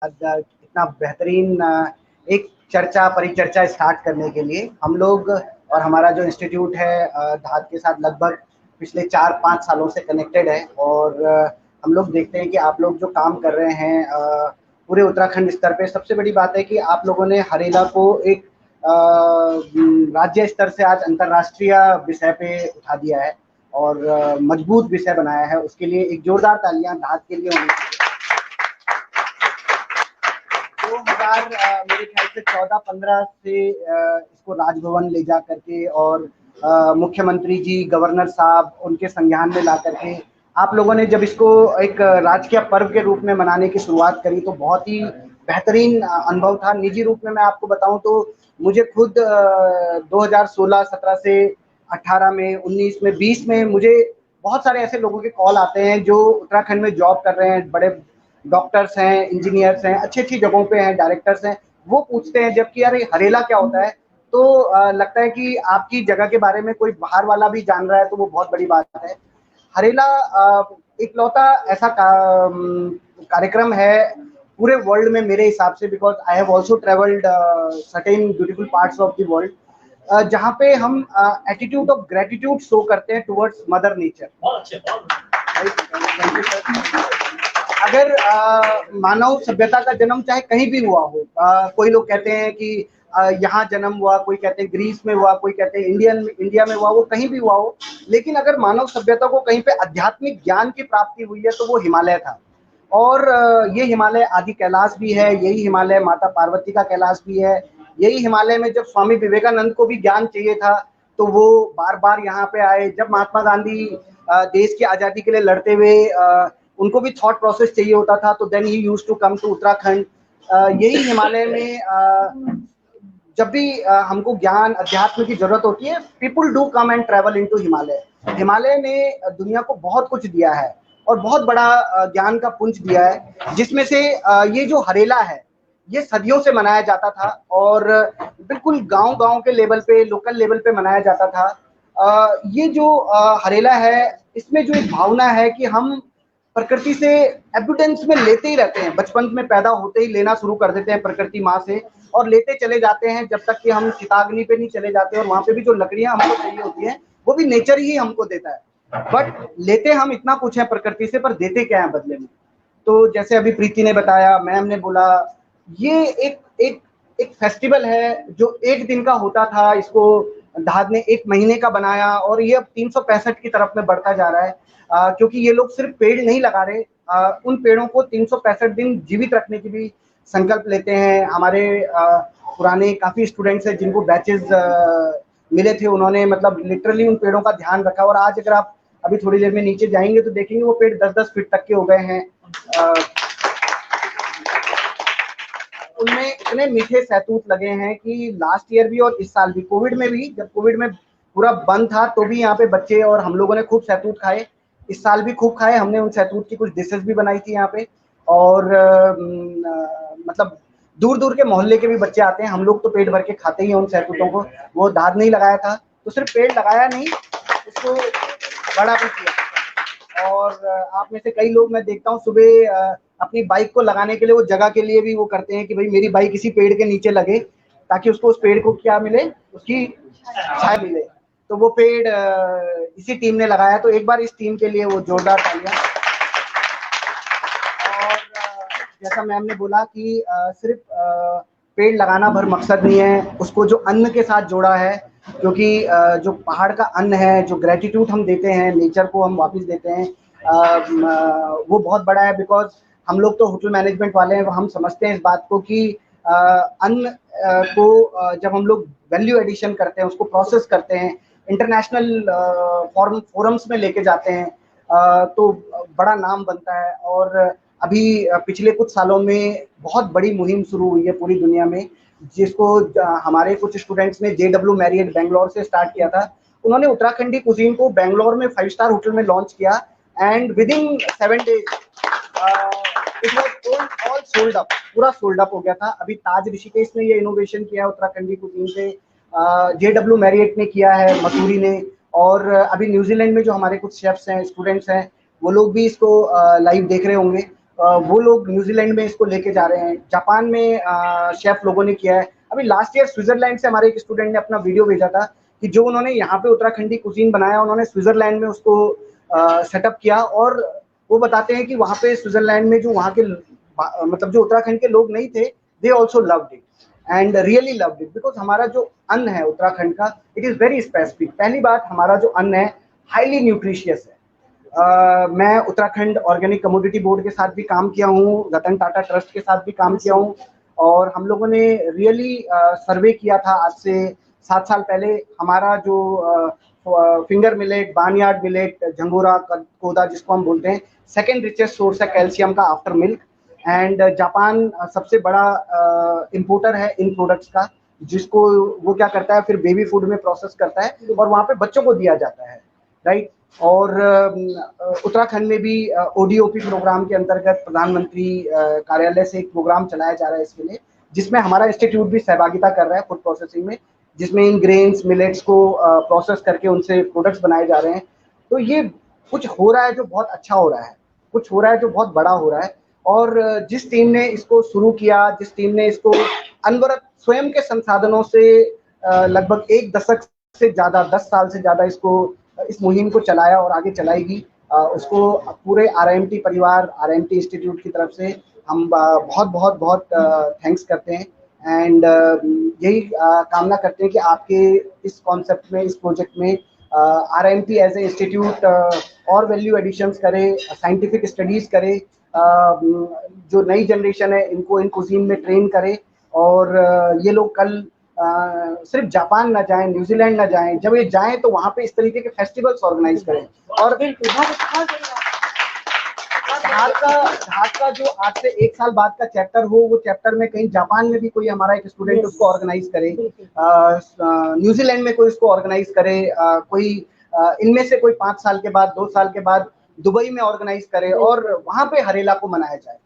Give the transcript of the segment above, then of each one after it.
इतना बेहतरीन एक चर्चा परिचर्चा स्टार्ट करने के लिए हम लोग और हमारा जो इंस्टीट्यूट है धात के साथ लगभग पिछले 4-5 सालों से कनेक्टेड है। और हम लोग देखते हैं कि आप लोग जो काम कर रहे हैं पूरे उत्तराखंड स्तर पे, सबसे बड़ी बात है कि आप लोगों ने हरेला को एक राज्य स्तर से आज अंतर्राष्ट्रीय विषय पे उठा दिया है और मजबूत विषय बनाया है। उसके लिए एक जोरदार तालियां धात के लिए होनी चाहिए। 2000 मेरे ख्याल से 14-15 से इसको राजभवन ले जा करके और मुख्यमंत्री जी, गवर्नर साहब उनके संज्ञान में ला करके आप लोगों ने जब इसको एक राजकीय पर्व के रूप में मनाने की शुरुआत करी तो बहुत ही बेहतरीन अनुभव था। निजी रूप में मैं आपको बताऊं तो मुझे खुद 2016-17 से 18 में, 19 में, 20 में मुझे बहुत सारे ऐसे लोगों के कॉल आते हैं जो उत्तराखंड में जॉब कर रहे हैं, बड़े डॉक्टर्स हैं, इंजीनियर्स हैं, अच्छी अच्छी जगहों पे हैं, डायरेक्टर्स हैं। वो पूछते हैं जबकि यार ये हरेला क्या होता है, तो लगता है कि आपकी जगह के बारे में कोई बाहर वाला भी जान रहा है तो वो बहुत बड़ी बात है। हरेला इकलौता ऐसा कार्यक्रम है पूरे वर्ल्ड में मेरे हिसाब से, because I have also travelled certain beautiful parts of the world, जहाँ पे हम एटीट्यूड ऑफ ग्रेटिट्यूड शो करते हैं टुवर्ड्स मदर नेचर। अगर मानव सभ्यता का जन्म चाहे कहीं भी हुआ हो, कोई लोग कहते हैं कि यहाँ जन्म हुआ, कोई कहते हैं ग्रीस में हुआ, कोई कहते हैं इंडिया में हुआ, वो कहीं भी हुआ हो, लेकिन अगर मानव सभ्यता को कहीं पे आध्यात्मिक ज्ञान की प्राप्ति हुई है तो वो हिमालय था। और ये हिमालय आदि कैलाश भी है, यही हिमालय माता पार्वती का कैलाश भी है, यही हिमालय में जब स्वामी विवेकानंद को भी ज्ञान चाहिए था तो वो बार बार यहाँ पे आए। जब महात्मा गांधी देश की आजादी के लिए लड़ते हुए उनको भी थॉट प्रोसेस चाहिए होता था तो then he used to come to Uttarakhand. यही हिमालय में जब भी हमको ज्ञान अध्यात्म की जरूरत होती है, people do come and travel into Himalaya. Himalaya ने दुनिया को बहुत कुछ दिया है और बहुत बड़ा ज्ञान का पुंज दिया है, जिसमें से ये जो हरेला है ये सदियों से मनाया जाता था और बिल्कुल गांव-गांव के लेवल पे, लोकल लेवल पे मनाया जाता था। ये जो हरेला है इसमें जो एक भावना है कि हम प्रकृति से एविडेंस में लेते ही रहते हैं, बचपन में पैदा होते ही लेना शुरू कर देते हैं प्रकृति माँ से और लेते चले जाते हैं जब तक कि हम चिताग्नि पे नहीं चले जाते। और वहाँ पे भी जो लकड़ियाँ हमको चाहिए होती हैं वो भी नेचर ही हमको देता है, बट लेते हम इतना कुछ है प्रकृति से, पर देते क्या है बदले में। तो जैसे अभी प्रीति ने बताया, मैम ने बोला, ये एक फेस्टिवल है जो एक दिन का होता था, इसको धाद ने 1 महीने का बनाया और ये अब 365 की तरफ में बढ़ता जा रहा है। क्योंकि ये लोग सिर्फ पेड़ नहीं लगा रहे, उन पेड़ों को 365 दिन जीवित रखने की भी संकल्प लेते हैं। हमारे पुराने काफी स्टूडेंट्स हैं जिनको बैचेस मिले थे, उन्होंने मतलब लिटरली उन पेड़ों का ध्यान रखा और आज अगर आप अभी थोड़ी देर में नीचे जाएंगे तो देखेंगे वो पेड़ 10-10 फीट तक के हो गए हैं। उनमें इतने मीठे सहतूत लगे हैं कि लास्ट ईयर भी और इस साल भी, कोविड में भी, जब कोविड में पूरा बंद था तो भी यहाँ पे बच्चे और हम लोगों ने खूब सहतूत खाए। इस साल भी खूब खाए हमने, उन सहतूत की कुछ डिशेस भी बनाई थी यहाँ पे। और मतलब दूर दूर के मोहल्ले के भी बच्चे आते हैं, हम लोग तो पेट भर के खाते ही हैं उन सहतूतों को। वो धाद नहीं लगाया था तो सिर्फ पेड़ लगाया नहीं, उसको बड़ा भी किया। और आप में से कई लोग मैं देखता हूँ सुबह अपनी बाइक को लगाने के लिए वो जगह के लिए भी वो करते हैं कि भाई मेरी बाइक इसी पेड़ के नीचे लगे ताकि उसको उस पेड़ को क्या मिले, उसकी छाया मिले। तो वो पेड़ इसी टीम ने लगाया, तो एक बार इस टीम के लिए वो जोरदार तालियां। और जैसा मैम ने बोला कि सिर्फ पेड़ लगाना भर मकसद नहीं है, उसको जो अन्न के साथ जोड़ा है, क्योंकि जो पहाड़ का अन्न है, जो ग्रेटिट्यूड हम देते हैं, नेचर को हम वापस देते हैं, वो बहुत बड़ा है। बिकॉज हम लोग तो होटल मैनेजमेंट वाले हैं, हम समझते हैं इस बात को कि अन्न को जब हम लोग वैल्यू एडिशन करते हैं, उसको प्रोसेस करते हैं, इंटरनेशनल फोरम्स में लेके जाते हैं, तो बड़ा नाम बनता है। और अभी पिछले कुछ सालों में बहुत बड़ी मुहिम शुरू हुई है पूरी दुनिया में, जिसको हमारे कुछ स्टूडेंट्स ने JW मैरियट बेंगलोर से स्टार्ट किया था। उन्होंने उत्तराखंडी कुजीन को बेंगलोर में 5 स्टार होटल में लॉन्च किया and within 7 days it was all sold up, पूरा सोल्ड अप हो गया था। अभी ताज ऋषिकेश ने ये इनोवेशन किया है उत्तराखंडी कुजीन से, JW मैरियट ने किया है, मसूरी ने, और अभी न्यूजीलैंड में जो हमारे कुछ शेफ्स हैं, स्टूडेंट्स हैं, वो लोग भी इसको लाइव देख रहे होंगे। वो लोग न्यूजीलैंड में इसको लेके जा रहे हैं, जापान में शेफ लोगों ने किया है। अभी लास्ट ईयर स्विट्जरलैंड से हमारे एक स्टूडेंट ने अपना वीडियो भेजा था कि जो उन्होंने यहाँ पे उत्तराखंडी कुजीन बनाया, उन्होंने स्विट्जरलैंड में उसको सेटअप किया, और वो बताते हैं कि वहाँ पे स्विट्जरलैंड में जो वहाँ के मतलब जो उत्तराखंड के लोग नहीं थे, they also loved it and really loved it, because हमारा जो अन्न है उत्तराखंड का, इट इज़ वेरी स्पेसिफिक। पहली बात, हमारा जो अन्न है हाईली न्यूट्रिशियस है। मैं उत्तराखंड ऑर्गेनिक कमोडिटी बोर्ड के साथ भी काम किया हूँ, रतन टाटा ट्रस्ट के साथ भी काम किया हूँ, और हम लोगों ने रियली सर्वे किया था आज से 7 साल पहले। हमारा जो फिंगर मिलेट, बार्नयार्ड मिलेट, झंगोरा कोदा जिसको हम बोलते हैं, सेकेंड रिचेस्ट सोर्स है कैल्शियम का आफ्टर मिल्क। एंड जापान सबसे बड़ा इम्पोर्टर है इन प्रोडक्ट्स का, जिसको वो क्या करता है, फिर बेबी फूड में प्रोसेस करता है और वहाँ पे बच्चों को दिया जाता है, राइट। और उत्तराखंड में भी ओडीओपी प्रोग्राम के अंतर्गत प्रधानमंत्री कार्यालय से एक प्रोग्राम चलाया जा रहा है इसके लिए, जिसमें हमारा इंस्टीट्यूट भी सहभागिता कर रहा है फूड प्रोसेसिंग में, जिसमें इन ग्रेन्स मिलेट्स को प्रोसेस करके उनसे प्रोडक्ट्स बनाए जा रहे हैं। तो ये कुछ हो रहा है जो बहुत अच्छा हो रहा है, कुछ हो रहा है जो बहुत बड़ा हो रहा है। और जिस टीम ने इसको शुरू किया, जिस टीम ने इसको अनवरत स्वयं के संसाधनों से लगभग 1 दशक से ज़्यादा, 10 साल से ज़्यादा इस मुहिम को चलाया और आगे चलाएगी, उसको पूरे RIMT परिवार, RIMT इंस्टीट्यूट की तरफ से हम बहुत बहुत बहुत थैंक्स करते हैं। एंड यही कामना करते हैं कि आपके इस कॉन्सेप्ट में, इस प्रोजेक्ट में RIMT एज ए इंस्टीट्यूट और वैल्यू एडिशंस करे, साइंटिफिक स्टडीज़ करे, जो नई जनरेशन है इनको इन कुजीन में ट्रेन करे, और ये लोग कल सिर्फ जापान ना जाएं, न्यूजीलैंड ना जाएं, जब ये जाएं तो वहाँ पे इस तरीके के फेस्टिवल्स ऑर्गेनाइज करें। और ढाक का जो आज से 1 साल बाद का चैप्टर हो, वो चैप्टर में कहीं जापान में भी कोई हमारा एक स्टूडेंट उसको ऑर्गेनाइज करे, न्यूजीलैंड में कोई उसको ऑर्गेनाइज करे, कोई इनमें से कोई 5 साल के बाद, 2 साल के बाद दुबई में ऑर्गेनाइज करे, और वहाँ पे हरेला को मनाया जाए।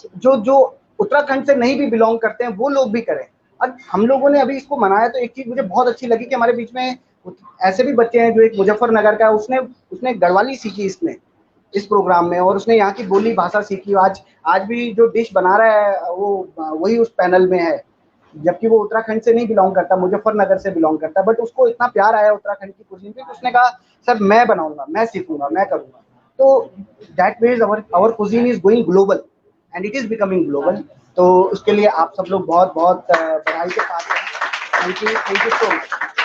जो उत्तराखंड से नहीं भी बिलोंग करते हैं वो लोग भी करें। अब हम लोगों ने अभी इसको मनाया तो एक चीज मुझे बहुत अच्छी लगी कि हमारे बीच में ऐसे भी बच्चे हैं, जो एक मुजफ्फरनगर का, उसने गढ़वाली सीखी इसमें इस प्रोग्राम में, और उसने यहाँ की बोली भाषा सीखी। आज भी जो डिश बना रहा है वो वही उस पैनल में है, जबकि वो उत्तराखंड से नहीं बिलोंग करता, मुजफ्फरनगर से बिलोंग करता, बट उसको इतना प्यार आया उत्तराखंड की कुजीन पे, उसने कहा सर मैं बनाऊंगा, मैं सीखूंगा, मैं करूंगा। तो that means our cuisine is going global and it is becoming global. तो उसके लिए आप सब लोग बहुत बहुत बधाई के साथ हैं। Thank you so much.